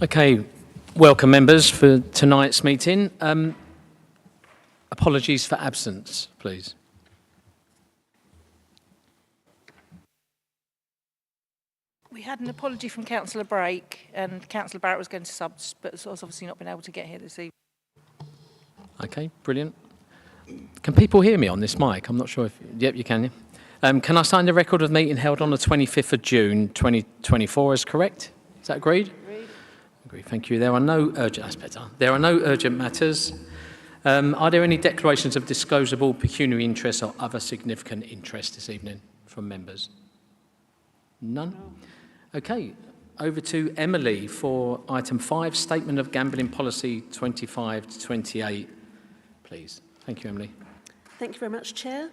Okay, welcome members for tonight's meeting. Apologies for absence, please. We had an apology from Councillor Brake, and Councillor Barrett was going to sub, but has obviously not been able to get here this evening. Okay, brilliant. Can people hear me on this mic? I'm not sure if... Yep, you can. Yeah. Can I sign the record of the meeting held on the 25th of June 2024 as correct? Is that agreed? Agreed, thank you. There are no urgent... That's better. There are no urgent matters. Are there any declarations of disclosable pecuniary interest or other significant interest this evening from members? None? No. Okay, over to Emily for item 5, Statement of Gambling Policy 25 to 28, please. Thank you, Emily. Thank you very much, Chair.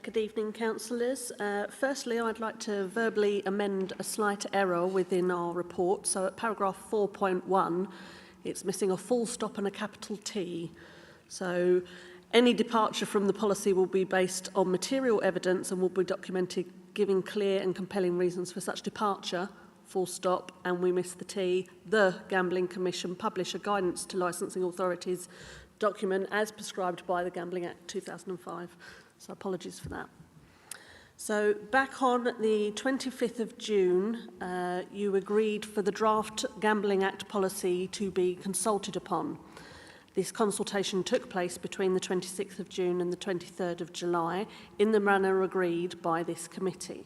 Good evening, councillors. Firstly, I'd like to verbally amend a slight error within our report. So at paragraph 4.1, it's missing a full stop and a capital T. So any departure from the policy will be based on material evidence and will be documented giving clear and compelling reasons for such departure, full stop, and we miss the T. The Gambling Commission publish a guidance to licensing authorities document as prescribed by the Gambling Act 2005. So apologies for that. So back on the 25th of June, you agreed for the draft Gambling Act policy to be consulted upon. This consultation took place between the 26th of June and the 23rd of July in the manner agreed by this committee.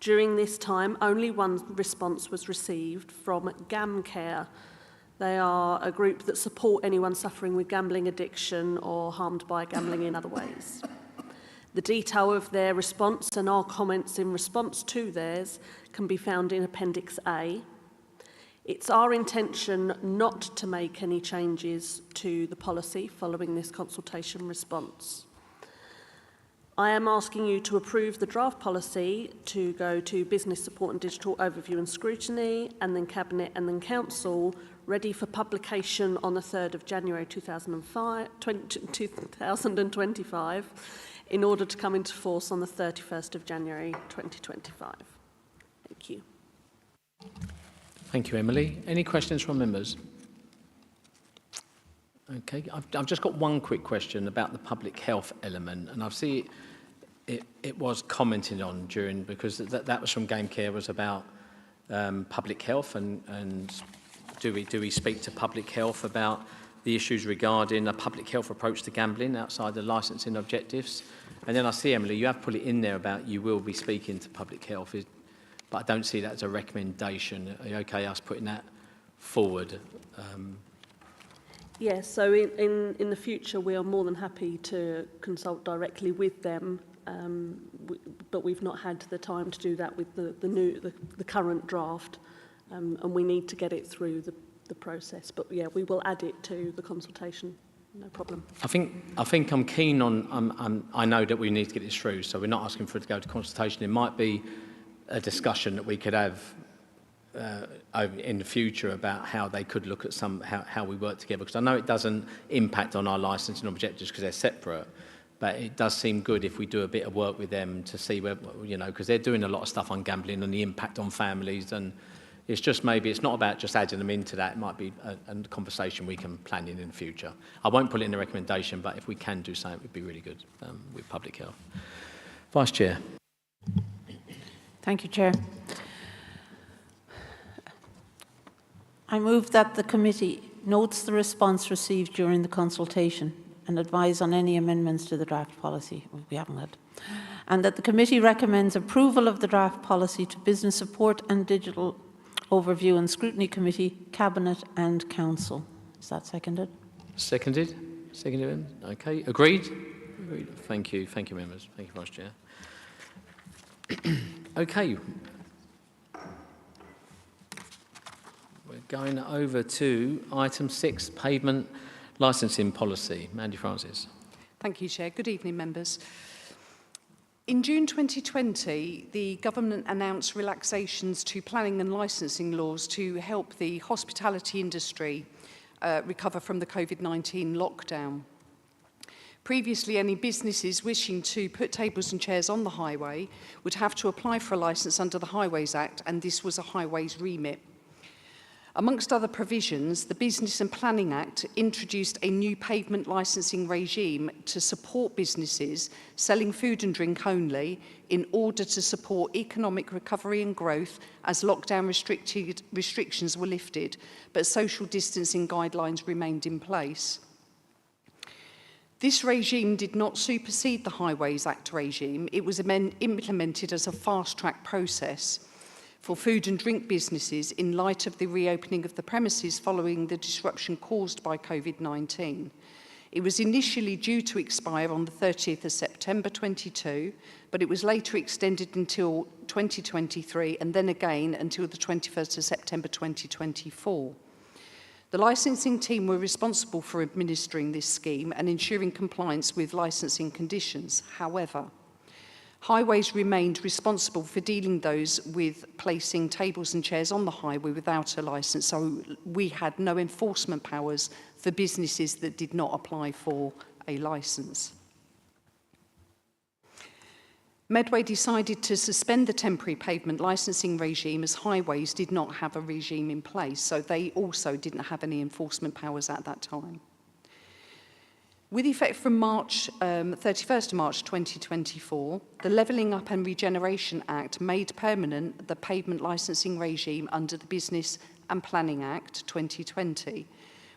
During this time, only one response was received from GamCare. They are a group that support anyone suffering with gambling addiction or harmed by gambling in other ways. The detail of their response and our comments in response to theirs can be found in Appendix A. It's our intention not to make any changes to the policy following this consultation response. I am asking you to approve the draft policy to go to Business Support and Digital Overview and Scrutiny, and then Cabinet and then Council, ready for publication on the 3rd of January 2025, in order to come into force on the 31st of January 2025. Thank you. Thank you, Emily. Any questions from members? Okay, I've just got one quick question about the public health element, and I've seen it was commented on during, because that was from GamCare, was about public health, and do we speak to public health about the issues regarding a public health approach to gambling outside the licensing objectives? And then I see, Emily, you have put it in there about you will be speaking to public health, but I don't see that as a recommendation. Are you okay us putting that forward? Yes, so in the future we are more than happy to consult directly with them, but we've not had the time to do that with the current draft, and we need to get it through the process. But yeah, we will add it to the consultation. No problem. I think I'm keen on. I know that we need to get this through, so we're not asking for it to go to consultation. It might be a discussion that we could have in the future about how they could look at how we work together, because I know it doesn't impact on our licensing objectives because they're separate, but it does seem good if we do a bit of work with them to see where, because they're doing a lot of stuff on gambling and the impact on families, and it's just maybe it's not about just adding them into that. It might be a conversation we can plan in the future. I won't put it in the recommendation, but if we can do something, it would be really good with public health. Vice Chair. Thank you, Chair. I move that the committee notes the response received during the consultation and advise on any amendments to the draft policy we haven't had, and that the committee recommends approval of the draft policy to Business Support and Digital Overview and Scrutiny Committee, Cabinet and Council. Is that seconded? Seconded. Seconded. Okay. Agreed? Agreed. Thank you. Thank you, members. Thank you, Vice Chair. Okay. We're going over to item 6, Pavement Licensing Policy. Mandy Francis. Thank you, Chair. Good evening, members. In June 2020, the government announced relaxations to planning and licensing laws to help the hospitality industry recover from the COVID-19 lockdown. Previously, any businesses wishing to put tables and chairs on the highway would have to apply for a licence under the Highways Act, and this was a highways remit. Amongst other provisions, the Business and Planning Act introduced a new pavement licensing regime to support businesses selling food and drink only in order to support economic recovery and growth as lockdown restrictions were lifted, but social distancing guidelines remained in place. This regime did not supersede the Highways Act regime. It was implemented as a fast-track process for food and drink businesses in light of the reopening of the premises following the disruption caused by COVID-19. It was initially due to expire on the 30th of September 22, but it was later extended until 2023 and then again until the 21st of September 2024. The licensing team were responsible for administering this scheme and ensuring compliance with licensing conditions. However, Highways remained responsible for dealing those with placing tables and chairs on the highway without a licence, so we had no enforcement powers for businesses that did not apply for a licence. Medway decided to suspend the temporary pavement licensing regime as Highways did not have a regime in place, so they also didn't have any enforcement powers at that time. With effect from 31st of March 2024, the Levelling Up and Regeneration Act made permanent the pavement licensing regime under the Business and Planning Act 2020,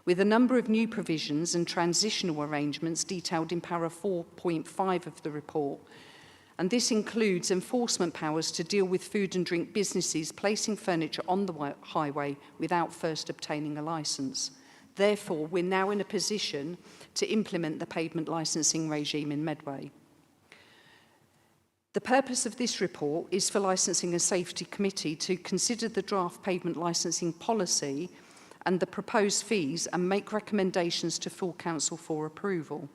with a number of new provisions and transitional arrangements detailed in para 4.5 of the report. And this includes enforcement powers to deal with food and drink businesses placing furniture on the highway without first obtaining a licence. Therefore, we're now in a position to implement the pavement licensing regime in Medway. The purpose of this report is for Licensing and Safety Committee to consider the draft pavement licensing policy and the proposed fees and make recommendations to full council for approval.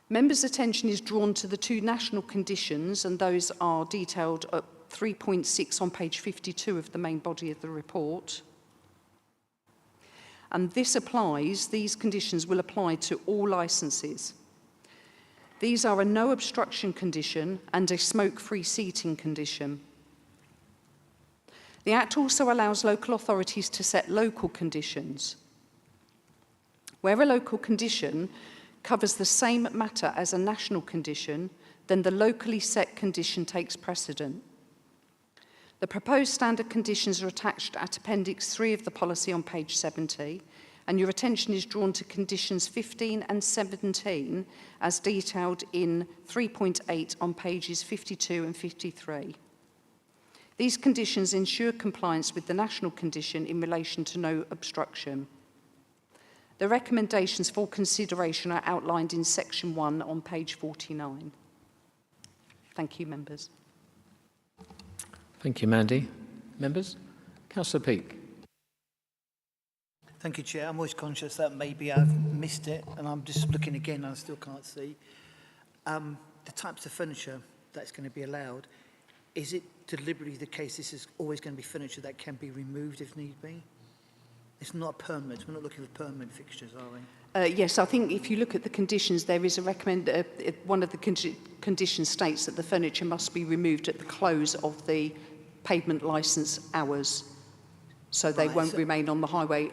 Members' attention is drawn to the two national conditions, and those are detailed at 3.6 on page 52 of the main body of the report. And these conditions will apply to all licences. These are a no obstruction condition and a smoke-free seating condition. The Act also allows local authorities to set local conditions. Where a local condition covers the same matter as a national condition, then the locally set condition takes precedent. The proposed standard conditions are attached at Appendix 3 of the policy on page 70, and your attention is drawn to conditions 15 and 17 as detailed in 3.8 on pages 52 and 53. These conditions ensure compliance with the national condition in relation to no obstruction. The recommendations for consideration are outlined in section 1 on page 49. Thank you, members. Thank you, Mandy. Members? Councillor Peake. Thank you, Chair. I'm always conscious that maybe I've missed it, and I'm just looking again and I still can't see. The types of furniture that's going to be allowed, is it deliberately the case this is always going to be furniture that can be removed if need be? It's not permanent. We're not looking for permanent fixtures, are we? Yes, I think if you look at the conditions, there is a one of the conditions states that the furniture must be removed at the close of the pavement licence hours, so they won't remain on the highway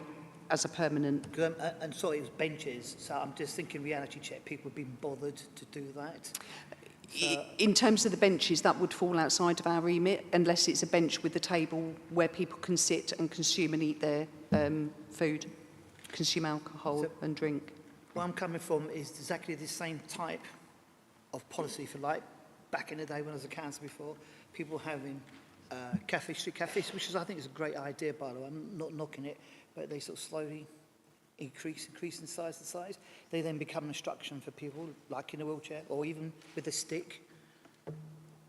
as a permanent. And sorry, it was benches, so I'm just thinking reality check, people have been bothered to do that. In terms of the benches, that would fall outside of our remit, unless it's a bench with a table where people can sit and consume and eat their food, consume alcohol and drink. Where I'm coming from is exactly the same type of policy, for like back in the day when I was a councillor before, people having street cafes, which is, I think, is a great idea, by the way. I'm not knocking it, but they sort of slowly increase in size. They then become an obstruction for people, like in a wheelchair or even with a stick.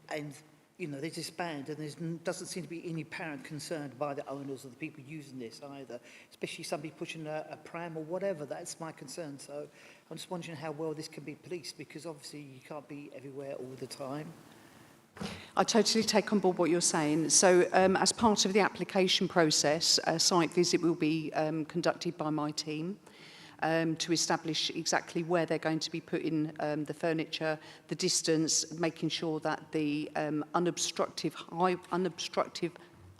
And, you know, they disband, and there doesn't seem to be any apparent concern by the owners or the people using this either, especially somebody pushing a pram or whatever. That's my concern. So I'm just wondering how well this can be policed, because obviously you can't be everywhere all the time. I totally take on board what you're saying. So as part of the application process, a site visit will be conducted by my team to establish exactly where they're going to be putting the furniture, the distance, making sure that the unobstructed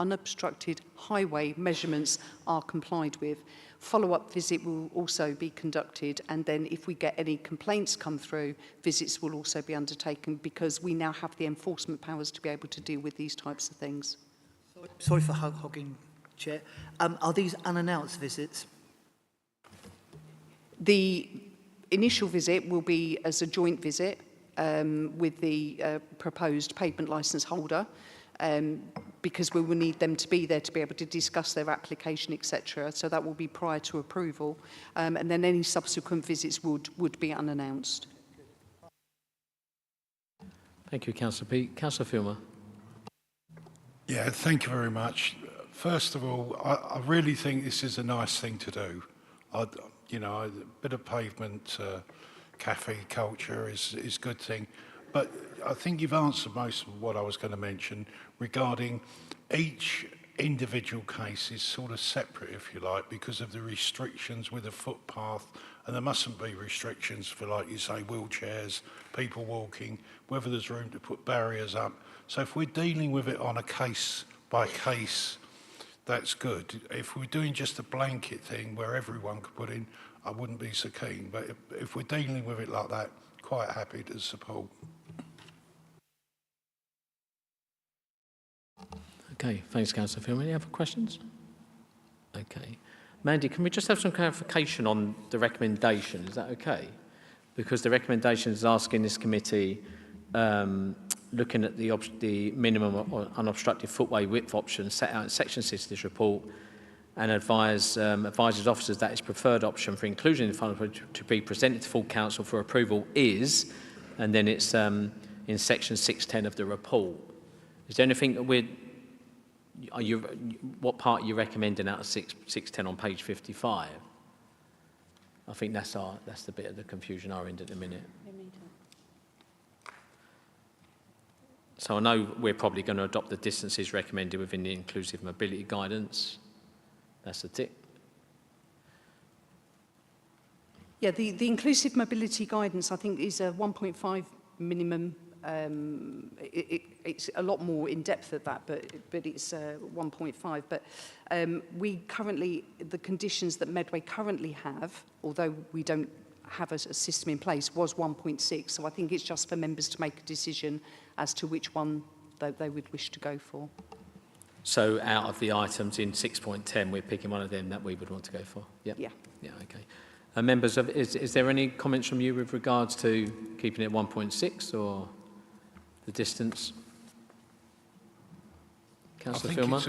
unobstructed highway measurements are complied with. Follow-up visit will also be conducted, and then if we get any complaints come through, visits will also be undertaken, because we now have the enforcement powers to be able to deal with these types of things. Sorry for hogging, Chair. Are these unannounced visits? The initial visit will be as a joint visit with the proposed pavement licence holder, because we will need them to be there to be able to discuss their application, etc. So that will be prior to approval, and then any subsequent visits would be unannounced. Thank you, Councillor Peake. Councillor Filmer. Yeah, thank you very much. First of all, I really think this is a nice thing to do. You know, a bit of pavement cafe culture is a good thing. But I think you've answered most of what I was going to mention regarding each individual case is sort of separate, if you like, because of the restrictions with the footpath, and there mustn't be restrictions for, like you say, wheelchairs, people walking, whether there's room to put barriers up. So if we're dealing with it on a case by case, that's good. If we're doing just a blanket thing where everyone could put in, I wouldn't be so keen. But if we're dealing with it like that, quite happy to support. Okay, thanks, Councillor Filmer. Any other questions? Okay. Mandy, can we just have some clarification on the recommendation? Is that okay? Because the recommendation is asking this committee, looking at the minimum unobstructed footway width option set out in Section 6 of this report, and advises officers that its preferred option for inclusion in the final report to be presented to full council for approval is, and then it's in Section 610 of the report. Is there anything that what part are you recommending out of 610 on page 55? I think that's the bit of the confusion our end at the minute. So I know we're probably going to adopt the distances recommended within the inclusive mobility guidance. That's the tick. Yeah, the inclusive mobility guidance, I think, is a 1.5 minimum. It's a lot more in depth at that, but it's 1.5. But we currently, the conditions that Medway currently have, although we don't have a system in place, was 1.6. So I think it's just for members to make a decision as to which one they would wish to go for. So out of the items in 6.10, we're picking one of them that we would want to go for? Yep. Yeah. Yeah, okay. Members, is there any comments from you with regards to keeping it 1.6 or the distance? Councillor Filmer?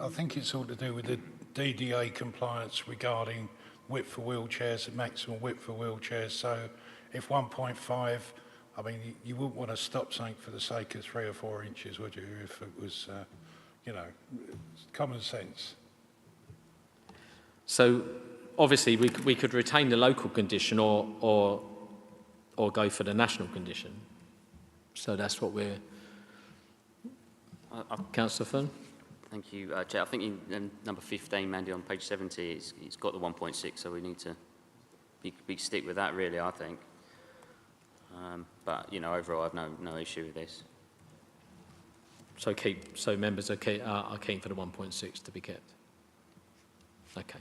I think it's all to do with the DDA compliance regarding width for wheelchairs and maximum width for wheelchairs. So if 1.5, I mean, you wouldn't want to stop something for the sake of 3 or 4 inches, would you, if it was, you know, common sense. So obviously we could retain the local condition or go for the national condition. So that's what we're... Councillor Fern? Thank you, Chair. I think in number 15, Mandy, on page 70, it's got the 1.6, so we need to be stick with that, really, I think. But, you know, overall, I have no issue with this. So members are keen for the 1.6 to be kept? Okay.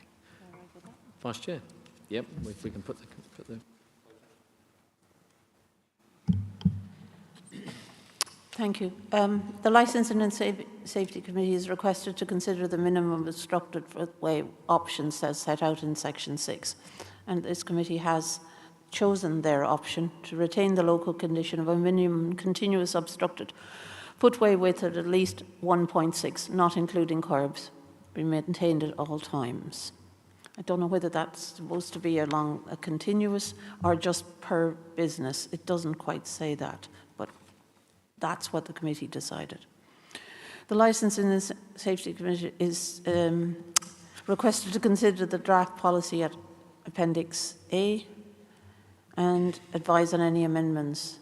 Vice Chair? Yep, if we can put the... Thank you. The Licensing and Safety Committee is requested to consider the minimum obstructed footway options as set out in Section 6. And this committee has chosen their option to retain the local condition of a minimum continuous obstructed footway width at least 1.6, not including curbs, be maintained at all times. I don't know whether that's supposed to be along a continuous or just per business. It doesn't quite say that, but that's what the committee decided. The Licensing and Safety Committee is requested to consider the draft policy at Appendix A and advise on any amendments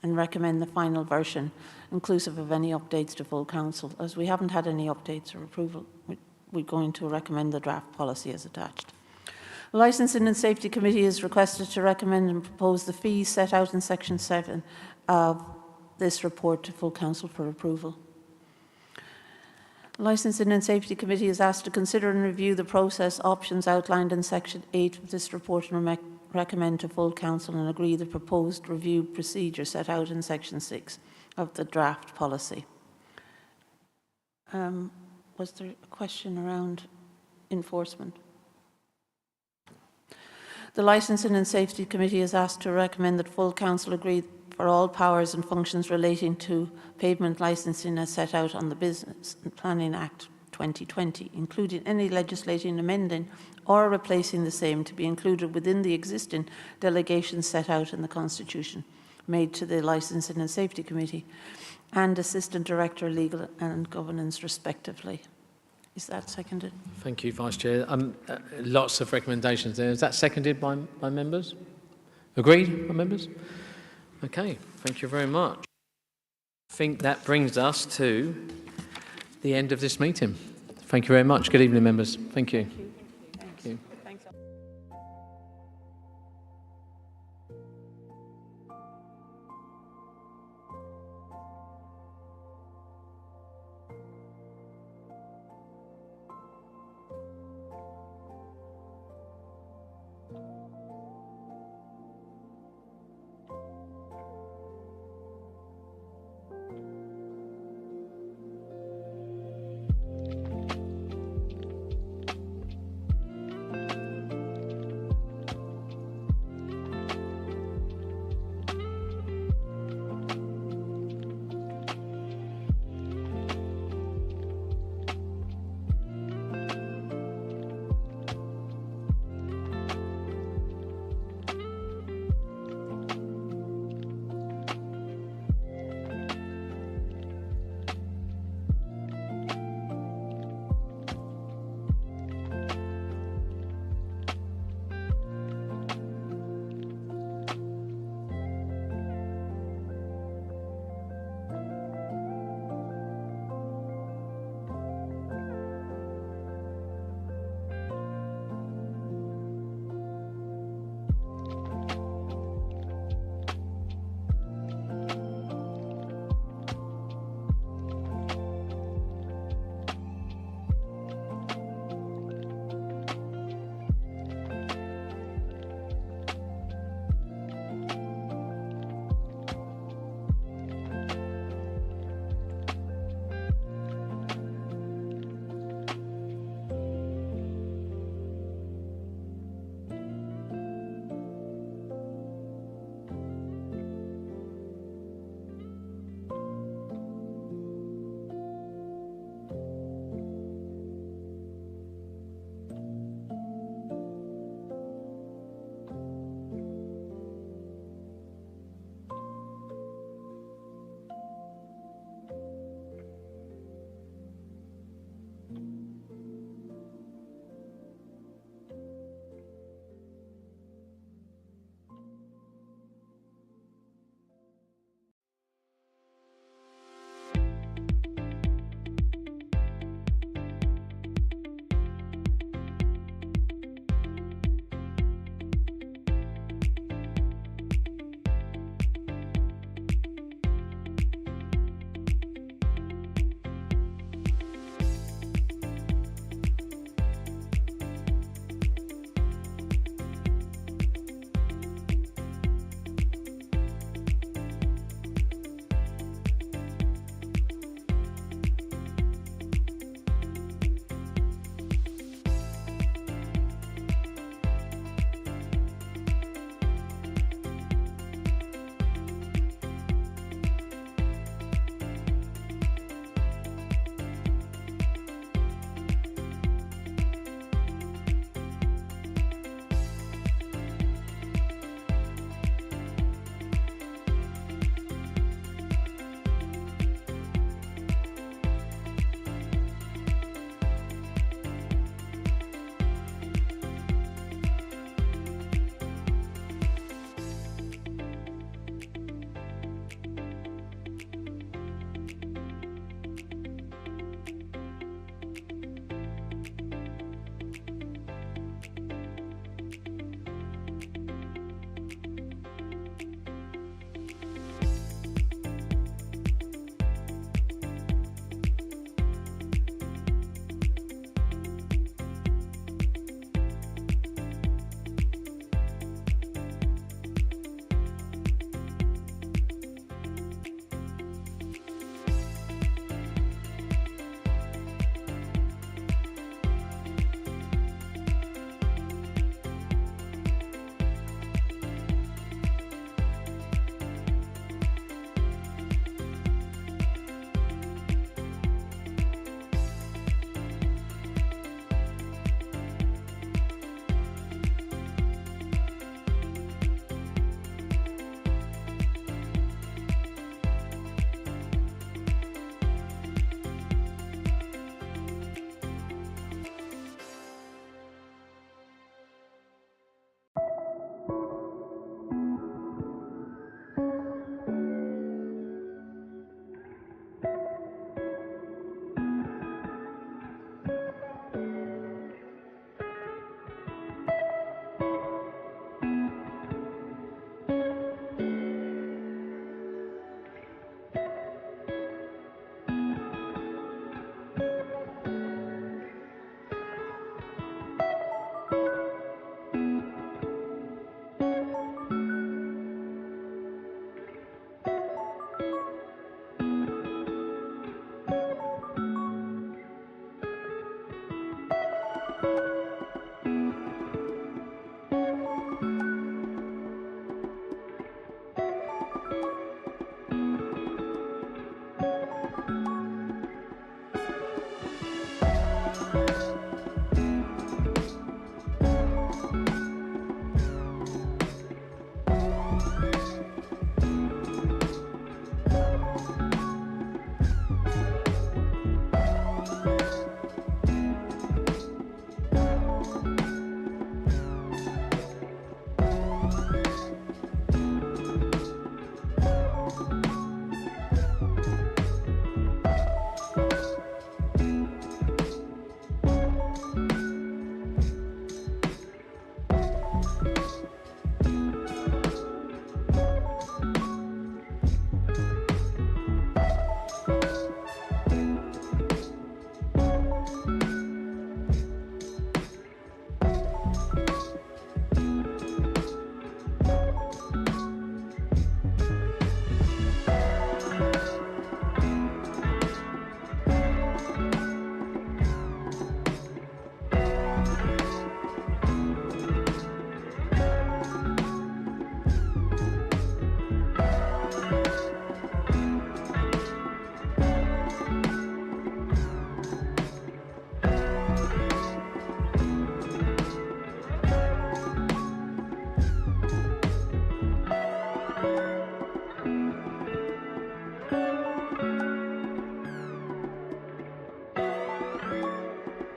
and recommend the final version, inclusive of any updates to full council. As we haven't had any updates or approval, we're going to recommend the draft policy as attached. The Licensing and Safety Committee is requested to recommend and propose the fees set out in Section 7 of this report to full council for approval. The Licensing and Safety Committee is asked to consider and review the process options outlined in Section 8 of this report and recommend to full council and agree the proposed review procedure set out in Section 6 of the draft policy. Was there a question around enforcement? The Licensing and Safety Committee is asked to recommend that full council agree for all powers and functions relating to pavement licensing as set out on the Business and Planning Act 2020, including any legislation amending or replacing the same to be included within the existing delegations set out in the Constitution, made to the Licensing and Safety Committee and Assistant Director Legal and Governance respectively. Is that seconded? Thank you, Vice Chair. Lots of recommendations there. Is that seconded by members? Agreed by members? Okay, thank you very much. I think that brings us to the end of this meeting. Thank you very much. Good evening, members. Thank you.